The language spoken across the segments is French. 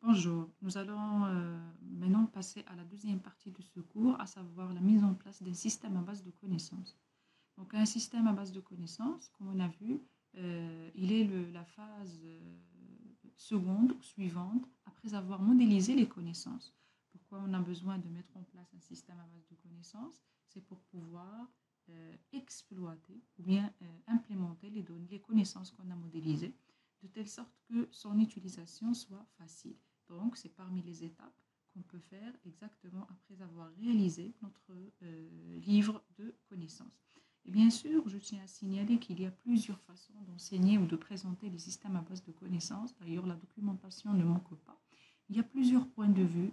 Bonjour, nous allons maintenant passer à la deuxième partie de ce cours, à savoir la mise en place d'un système à base de connaissances. Donc un système à base de connaissances, comme on a vu, il est la phase seconde ou suivante après avoir modélisé les connaissances. Pourquoi on a besoin de mettre en place un système à base de connaissances? C'est pour pouvoir exploiter ou bien implémenter les données, les connaissances qu'on a modélisées, de telle sorte que son utilisation soit facile. Donc, c'est parmi les étapes qu'on peut faire exactement après avoir réalisé notre livre de connaissances. Et bien sûr, je tiens à signaler qu'il y a plusieurs façons d'enseigner ou de présenter les systèmes à base de connaissances. D'ailleurs, la documentation ne manque pas. Il y a plusieurs points de vue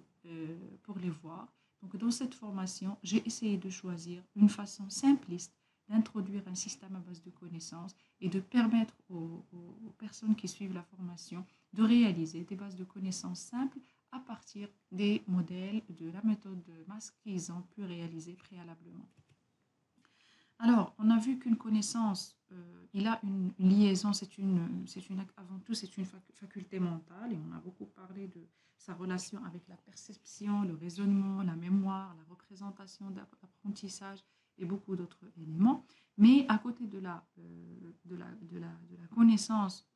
pour les voir. Donc, dans cette formation, j'ai essayé de choisir une façon simpliste d'introduire un système à base de connaissances et de permettre aux personnes qui suivent la formation de réaliser des bases de connaissances simples à partir des modèles de la méthode de masse qu'ils ont pu réaliser préalablement. Alors, on a vu qu'une connaissance, il a une liaison, avant tout, c'est une faculté mentale, et on a beaucoup parlé de sa relation avec la perception, le raisonnement, la mémoire, la représentation d'apprentissage et beaucoup d'autres éléments. Mais à côté de la connaissance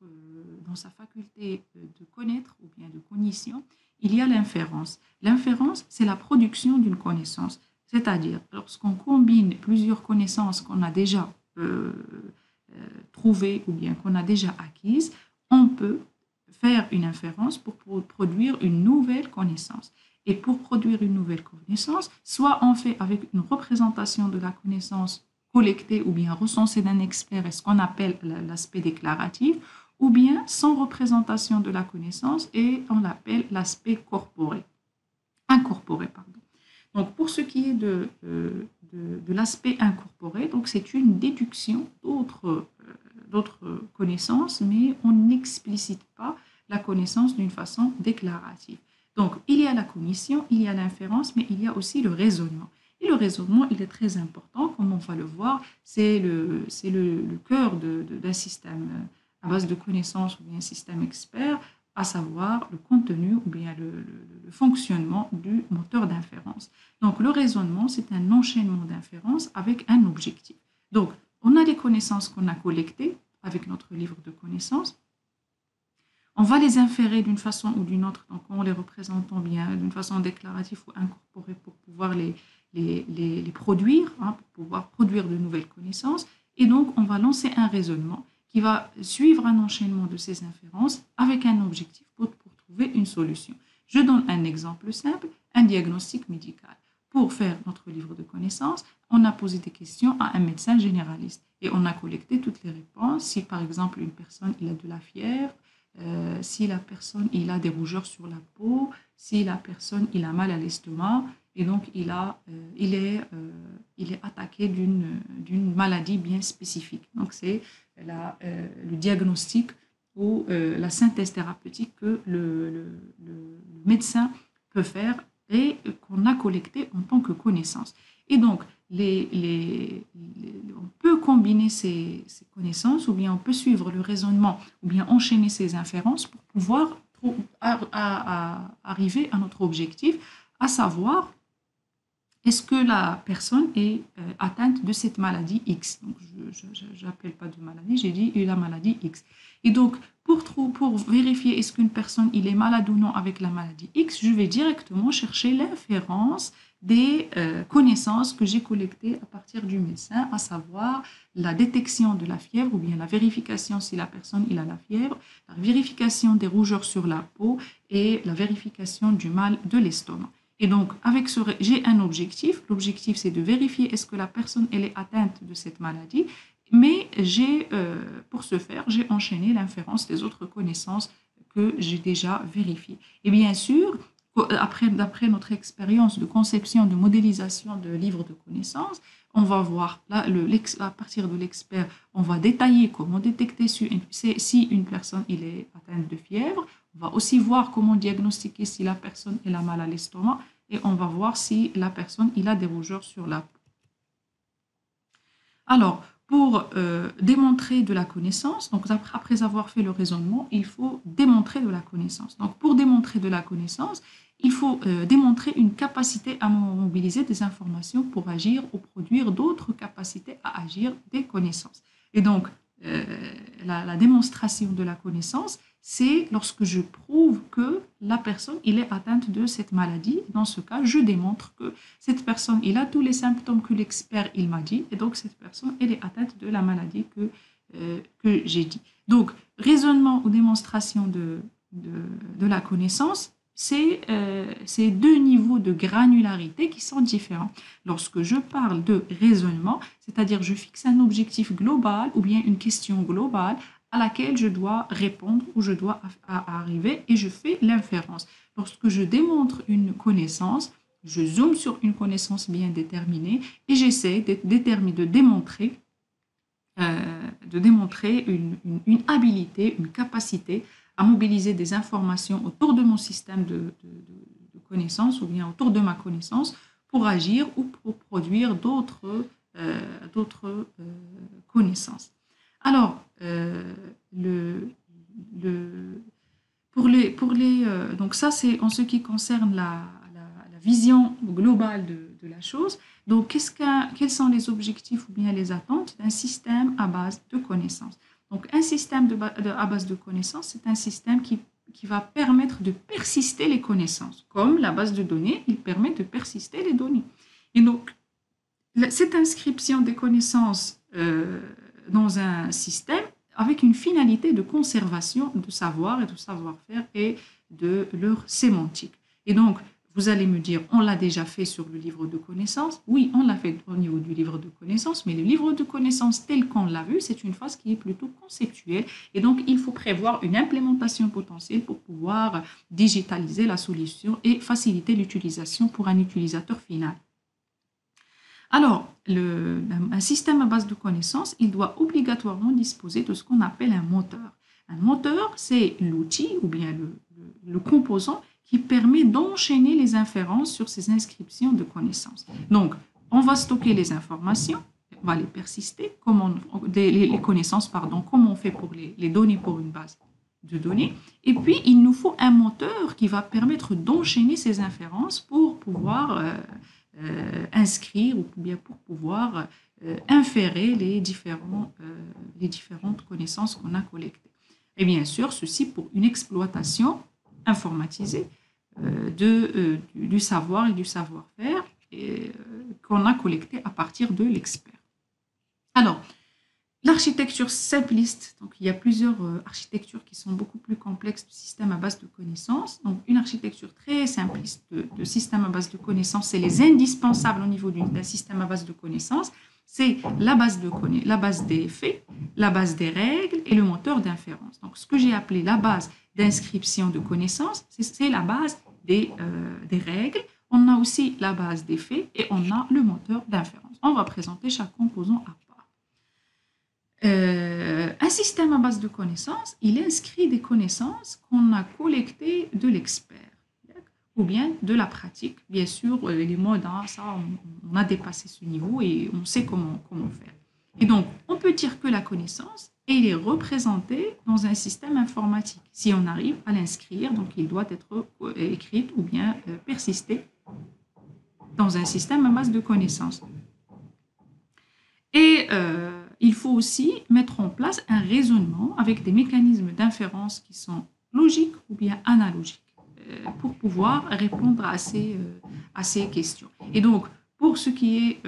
dans sa faculté de connaître ou bien de cognition, il y a l'inférence. L'inférence, c'est la production d'une connaissance. C'est-à-dire, lorsqu'on combine plusieurs connaissances qu'on a déjà trouvées ou bien qu'on a déjà acquises, on peut faire une inférence pour produire une nouvelle connaissance. Et pour produire une nouvelle connaissance, soit on fait avec une représentation de la connaissance collectée ou bien recensée d'un expert, et ce qu'on appelle l'aspect déclaratif, ou bien sans représentation de la connaissance et on l'appelle l'aspect incorporé. Donc, pour ce qui est de l'aspect incorporé, c'est une déduction d'autres connaissances, mais on n'explicite pas la connaissance d'une façon déclarative. Donc, il y a la cognition, il y a l'inférence, mais il y a aussi le raisonnement. Et le raisonnement, il est très important, comme on va le voir, c'est le cœur d'un système à base de connaissances ou bien un système expert, à savoir le contenu ou bien le fonctionnement du moteur d'inférence. Donc, le raisonnement, c'est un enchaînement d'inférences avec un objectif. Donc, on a les connaissances qu'on a collectées avec notre livre de connaissances. On va les inférer d'une façon ou d'une autre, donc en les représentant bien d'une façon déclarative ou incorporée pour pouvoir les produire, pour pouvoir produire de nouvelles connaissances. Et donc, on va lancer un raisonnement qui va suivre un enchaînement de ces inférences avec un objectif pour trouver une solution. Je donne un exemple simple, un diagnostic médical. Pour faire notre livre de connaissances, on a posé des questions à un médecin généraliste et on a collecté toutes les réponses. Si par exemple une personne il a de la fièvre, si la personne il a des rougeurs sur la peau, si la personne il a mal à l'estomac et donc il est attaqué d'une maladie bien spécifique. Donc c'est le diagnostic ou la synthèse thérapeutique que le médecin peut faire et qu'on a collecté en tant que connaissance. Et donc, on peut combiner ces connaissances ou bien on peut suivre le raisonnement ou bien enchaîner ces inférences pour pouvoir arriver à notre objectif, à savoir est-ce que la personne est atteinte de cette maladie X. Donc, je n'appelle pas de maladie, j'ai dit la maladie X. Et donc, pour vérifier est-ce qu'une personne il est malade ou non avec la maladie X, je vais directement chercher l'inférence des connaissances que j'ai collectées à partir du médecin, à savoir la détection de la fièvre ou bien la vérification si la personne il a la fièvre, la vérification des rougeurs sur la peau et la vérification du mal de l'estomac. Et donc, j'ai un objectif. L'objectif, c'est de vérifier est-ce que la personne elle est atteinte de cette maladie. Mais pour ce faire, j'ai enchaîné l'inférence des autres connaissances que j'ai déjà vérifiées. Et bien sûr, d'après notre expérience de conception, de modélisation de livres de connaissances, on va voir, là, à partir de l'expert, on va détailler comment détecter si une personne il est atteinte de fièvre. On va aussi voir comment diagnostiquer si la personne elle a mal à l'estomac et on va voir si la personne il a des rougeurs sur la peau. Alors, pour démontrer de la connaissance, donc après avoir fait le raisonnement, il faut démontrer de la connaissance. Donc pour démontrer de la connaissance, il faut démontrer une capacité à mobiliser des informations pour agir ou produire d'autres capacités à agir des connaissances. Et donc, la démonstration de la connaissance, c'est lorsque je prouve que la personne il est atteinte de cette maladie. Dans ce cas, je démontre que cette personne il a tous les symptômes que l'expert il m'a dit, et donc cette personne elle est atteinte de la maladie que j'ai dit. Donc, raisonnement ou démonstration de la connaissance, c'est deux niveaux de granularité qui sont différents. Lorsque je parle de raisonnement, c'est-à-dire je fixe un objectif global ou bien une question globale à laquelle je dois répondre ou je dois arriver et je fais l'inférence. Lorsque je démontre une connaissance, je zoome sur une connaissance bien déterminée et j'essaie de démontrer une habilité, une capacité à mobiliser des informations autour de mon système de connaissances ou bien autour de ma connaissance pour agir ou pour produire d'autres connaissances. Alors, donc ça c'est en ce qui concerne la vision globale de la chose. Donc, quels sont les objectifs ou bien les attentes d'un système à base de connaissances? Donc, un système à base de connaissances, c'est un système qui va permettre de persister les connaissances. Comme la base de données, il permet de persister les données. Et donc, cette inscription des connaissances dans un système avec une finalité de conservation de savoir et de savoir-faire et de leur sémantique. Et donc, vous allez me dire, on l'a déjà fait sur le livre de connaissances. Oui, on l'a fait au niveau du livre de connaissances, mais le livre de connaissances tel qu'on l'a vu, c'est une phase qui est plutôt conceptuelle. Et donc, il faut prévoir une implémentation potentielle pour pouvoir digitaliser la solution et faciliter l'utilisation pour un utilisateur final. Alors, un système à base de connaissances, il doit obligatoirement disposer de ce qu'on appelle un moteur. Un moteur, c'est l'outil ou bien le composant qui permet d'enchaîner les inférences sur ces inscriptions de connaissances. Donc, on va stocker les informations, on va les persister, les connaissances, pardon, comme on fait pour les données pour une base de données. Et puis, il nous faut un moteur qui va permettre d'enchaîner ces inférences pour pouvoir inscrire ou bien pour pouvoir inférer les différentes connaissances qu'on a collectées. Et bien sûr, ceci pour une exploitation informatisée du savoir et du savoir-faire qu'on a collecté à partir de l'expert. Alors, l'architecture simpliste, donc il y a plusieurs architectures qui sont beaucoup plus complexes du système à base de connaissances. Donc, une architecture très simpliste de système à base de connaissances, c'est les indispensables au niveau d'un système à base de connaissances. C'est la base des faits, la base des règles et le moteur d'inférence. Donc, ce que j'ai appelé la base d'inscription de connaissances, c'est la base des règles. On a aussi la base des faits et on a le moteur d'inférence. On va présenter chaque composant à part. Un système à base de connaissances, il inscrit des connaissances qu'on a collectées de l'expert ou bien de la pratique. Bien sûr, les modes, ça, on a dépassé ce niveau et on sait comment faire. Et donc, on peut dire que la connaissance, elle est représentée dans un système informatique. Si on arrive à l'inscrire, donc il doit être écrit ou bien persister dans un système à base de connaissances. Et il faut aussi mettre en place un raisonnement avec des mécanismes d'inférence qui sont logiques ou bien analogiques pour pouvoir répondre à ces questions. Et donc, pour ce qui est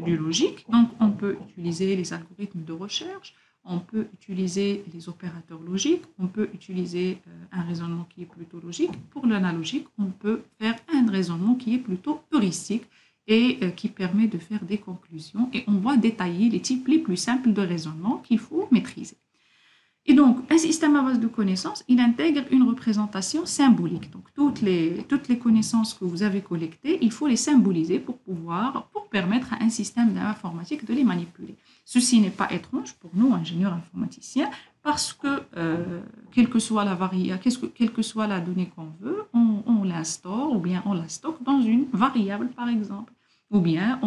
du logique, donc on peut utiliser les algorithmes de recherche, on peut utiliser les opérateurs logiques, on peut utiliser un raisonnement qui est plutôt logique. Pour l'analogique, on peut faire un raisonnement qui est plutôt heuristique et qui permet de faire des conclusions. Et on va détailler les types les plus simples de raisonnement qu'il faut maîtriser. Et donc, un système à base de connaissances, il intègre une représentation symbolique. Donc, toutes les connaissances que vous avez collectées, il faut les symboliser pour permettre à un système d'informatique de les manipuler. Ceci n'est pas étrange pour nous, ingénieurs informaticiens, parce que quelle que soit la donnée qu'on veut, on l'instaure ou bien on la stocke dans une variable, par exemple, ou bien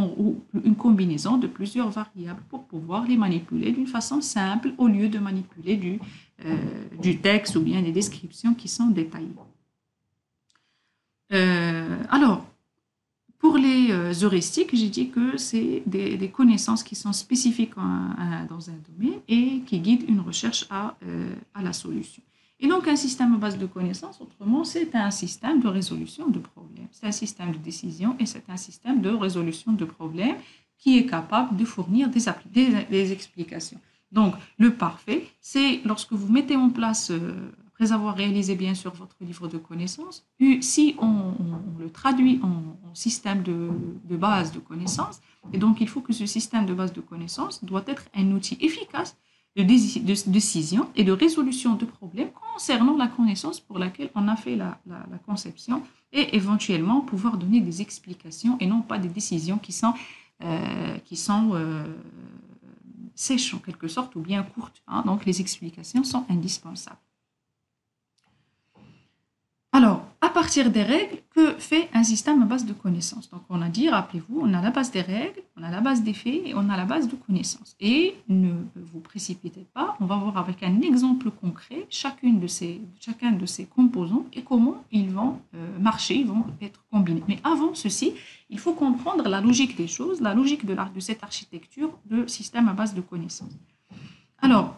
une combinaison de plusieurs variables pour pouvoir les manipuler d'une façon simple au lieu de manipuler du texte ou bien des descriptions qui sont détaillées. Alors, pour les heuristiques, j'ai dit que c'est des connaissances qui sont spécifiques dans un domaine et qui guident une recherche à la solution. Et donc, un système à base de connaissances, autrement, c'est un système de résolution de problèmes. C'est un système de décision et c'est un système de résolution de problèmes qui est capable de fournir des explications. Donc, le parfait, c'est lorsque vous mettez en place, après avoir réalisé bien sûr votre livre de connaissances, si on le traduit en système de base de connaissances, et donc il faut que ce système de base de connaissances doit être un outil efficace de décision et de résolution de problèmes concernant la connaissance pour laquelle on a fait la conception et éventuellement pouvoir donner des explications et non pas des décisions qui sont sèches en quelque sorte ou bien courtes. Donc les explications sont indispensables. Alors, à partir des règles, que fait un système à base de connaissances? Donc, on a dit, rappelez-vous, on a la base des règles, on a la base des faits et on a la base de connaissances. Et ne vous précipitez pas, on va voir avec un exemple concret chacun de ces composants et comment ils vont marcher, ils vont être combinés. Mais avant ceci, il faut comprendre la logique des choses, la logique de cette architecture de système à base de connaissances. Alors,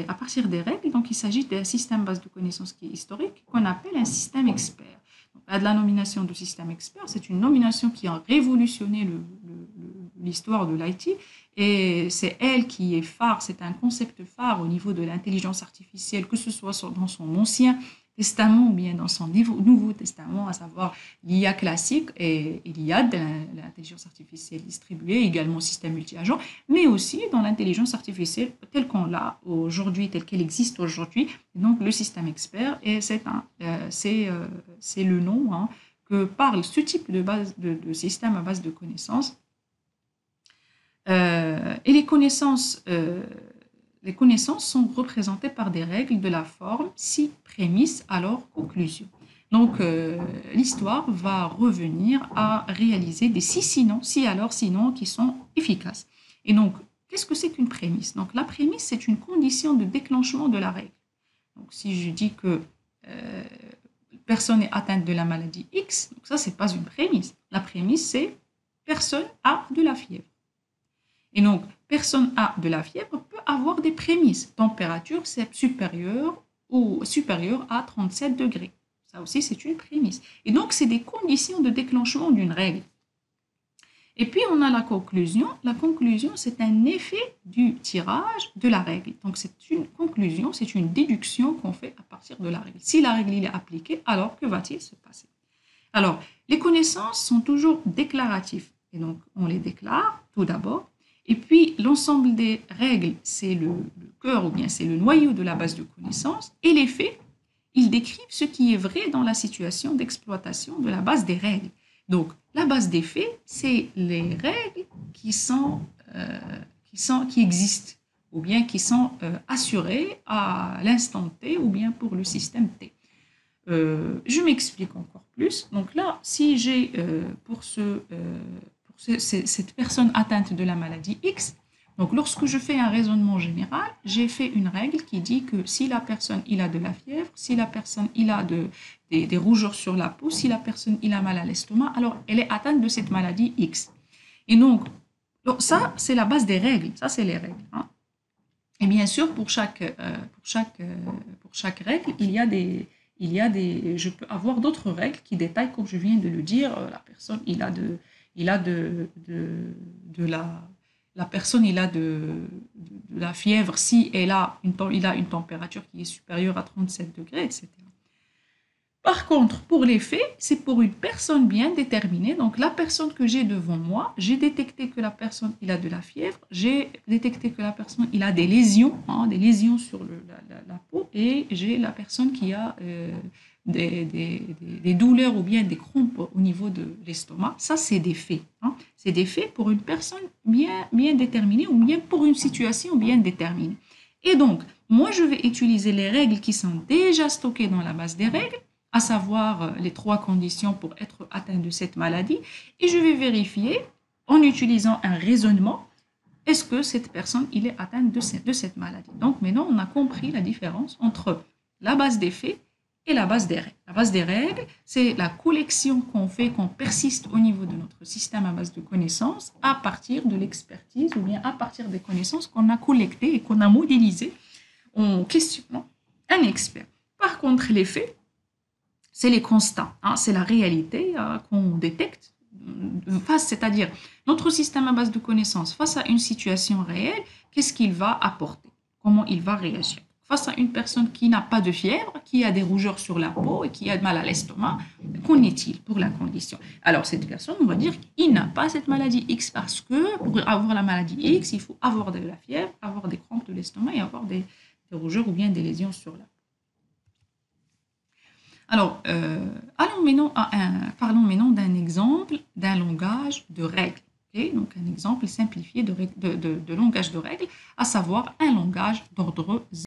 à partir des règles, donc il s'agit d'un système base de connaissances qui est historique, qu'on appelle un système expert. Donc, la nomination de système expert, c'est une nomination qui a révolutionné l'histoire de l'IT, et c'est elle qui est phare, c'est un concept phare au niveau de l'intelligence artificielle, que ce soit dans son ancien testament ou bien dans son nouveau testament, à savoir l'IA classique et l'IA de l'intelligence artificielle distribuée, également système multi-agent, mais aussi dans l'intelligence artificielle telle qu'on l'a aujourd'hui, telle qu'elle existe aujourd'hui. Donc le système expert, et c'est le nom que parle ce type de système à base de connaissances. Et les connaissances sont représentées par des règles de la forme si prémisse alors conclusion. Donc, l'histoire va revenir à réaliser des si alors sinon qui sont efficaces. Et donc, qu'est-ce que c'est qu'une prémisse? Donc, la prémisse, c'est une condition de déclenchement de la règle. Donc, si je dis que personne est atteinte de la maladie X, donc ça, c'est pas une prémisse. La prémisse, c'est personne a de la fièvre. Et donc, personne a de la fièvre peut avoir des prémices. Température supérieure à 37 degrés. Ça aussi, c'est une prémisse. Et donc, c'est des conditions de déclenchement d'une règle. Et puis, on a la conclusion. La conclusion, c'est un effet du tirage de la règle. Donc, c'est une conclusion, c'est une déduction qu'on fait à partir de la règle. Si la règle est appliquée, alors que va-t-il se passer? Alors, les connaissances sont toujours déclaratives. Et donc, on les déclare tout d'abord. Et puis, l'ensemble des règles, c'est le cœur ou bien c'est le noyau de la base de connaissances. Et les faits, ils décrivent ce qui est vrai dans la situation d'exploitation de la base des règles. Donc, la base des faits, c'est les règles qui existent ou bien qui sont assurées à l'instant T ou bien pour le système T. Je m'explique encore plus. Donc là, si j'ai cette personne atteinte de la maladie X, donc lorsque je fais un raisonnement général, j'ai fait une règle qui dit que si la personne il a de la fièvre, si la personne il a des rougeurs sur la peau, si la personne il a mal à l'estomac, alors elle est atteinte de cette maladie X. Et donc ça, c'est la base des règles, ça c'est les règles. Et bien sûr, pour chaque règle, je peux avoir d'autres règles qui détaillent, comme je viens de le dire, la personne la personne il a de la fièvre si il a une température qui est supérieure à 37 degrés, etc. Par contre, pour les faits, c'est pour une personne bien déterminée. Donc, la personne que j'ai devant moi, j'ai détecté que la personne il a de la fièvre, j'ai détecté que la personne il a des lésions sur la peau, et j'ai la personne qui a des douleurs ou bien des crampes au niveau de l'estomac. Ça, c'est des faits. C'est des faits pour une personne bien déterminée ou bien pour une situation bien déterminée. Et donc, moi, je vais utiliser les règles qui sont déjà stockées dans la base des règles à savoir les 3 conditions pour être atteint de cette maladie, et je vais vérifier en utilisant un raisonnement, est-ce que cette personne il est atteinte de cette maladie. Donc maintenant, on a compris la différence entre la base des faits et la base des règles. La base des règles, c'est la collection qu'on fait, qu'on persiste au niveau de notre système à base de connaissances à partir de l'expertise ou bien à partir des connaissances qu'on a collectées et qu'on a modélisées en questionnant un expert. Par contre, les faits, c'est les constats, hein, c'est la réalité qu'on détecte face, c'est-à-dire notre système à base de connaissances face à une situation réelle, qu'est-ce qu'il va apporter, comment il va réagir. Face à une personne qui n'a pas de fièvre, qui a des rougeurs sur la peau et qui a mal à l'estomac, qu'en est-il pour la condition? Alors cette personne, on va dire qu'il n'a pas cette maladie X parce que pour avoir la maladie X, il faut avoir de la fièvre, avoir des crampes de l'estomac et avoir des rougeurs ou bien des lésions sur la peau. Alors, parlons maintenant d'un exemple d'un langage de règles. Okay? Donc, un exemple simplifié de langage de règles, à savoir un langage d'ordre 0.